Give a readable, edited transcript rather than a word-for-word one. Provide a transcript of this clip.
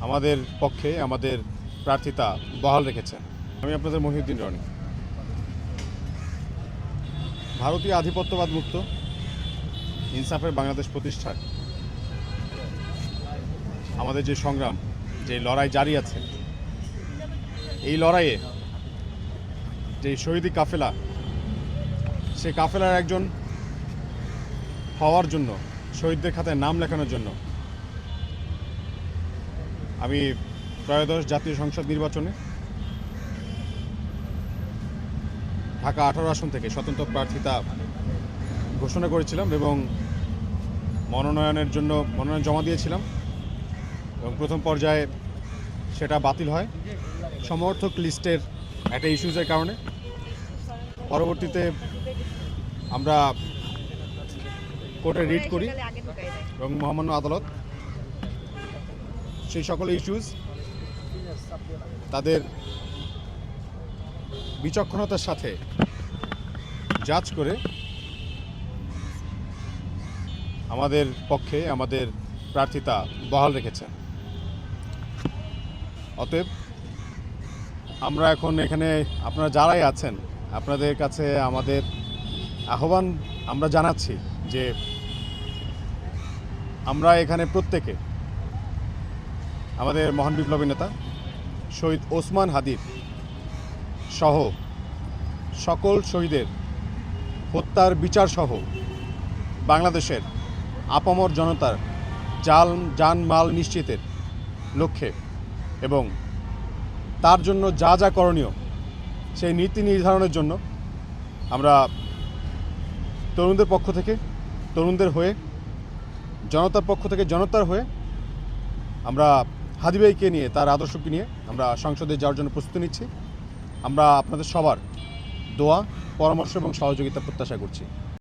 আমাদের পক্ষে আমাদের প্রার্থিতা বহাল রেখেছেন। আমি আপনাদের মহিউদ্দিন রনি। ভারতীয় আধিপত্যবাদ মুক্ত ইনসাফের বাংলাদেশ প্রতিষ্ঠার আমাদের যে সংগ্রাম, যে লড়াই জারি আছে, এই লড়াইয়ে যে শহীদি কাফেলা, সেই কাফেলার একজন হওয়ার জন্য, শহীদদের খাতায় নাম লেখানোর জন্য আমি ত্রয়োদশ জাতীয় সংসদ নির্বাচনে ঢাকা 18 আসন থেকে স্বতন্ত্র প্রার্থিতা ঘোষণা করেছিলাম এবং মনোনয়ন জমা দিয়েছিলাম এবং প্রথম পর্যায়ে সেটা বাতিল হয় সমর্থক লিস্টের একটা ইস্যুজের কারণে। পরবর্তীতে আমরা কোর্টে রিট করি এবং মহামান্য আদালত সেই সকল ইস্যুজ তাদের বিচক্ষণতার সাথে জাজ করে আমাদের পক্ষে আমাদের প্রার্থিতা বহাল রেখেছেন। অতএব আমরা এখন এখানে আপনারা যারাই আছেন, আপনাদের কাছে আমাদের আহ্বান আমরা জানাচ্ছি যে আমরা এখানে প্রত্যেকে আমাদের মহান বিপ্লবী নেতা শহীদ ওসমান হাদির সহ সকল শহীদের হত্যার বিচার সহ বাংলাদেশের আপামর জনতার জানমাল নিশ্চিতের লক্ষ্যে এবং তার জন্য যা যা করণীয় সেই নীতি নির্ধারণের জন্য আমরা তরুণদের পক্ষ থেকে তরুণদের হয়ে, জনতার পক্ষ থেকে জনতার হয়ে আমরা হাদি ভাইকে নিয়ে, তার আদর্শকে নিয়ে আমরা সংসদে যাওয়ার জন্য প্রস্তুতি নিচ্ছি। আমরা আপনাদের সবার দোয়া, পরামর্শ এবং সহযোগিতা প্রত্যাশা করছি।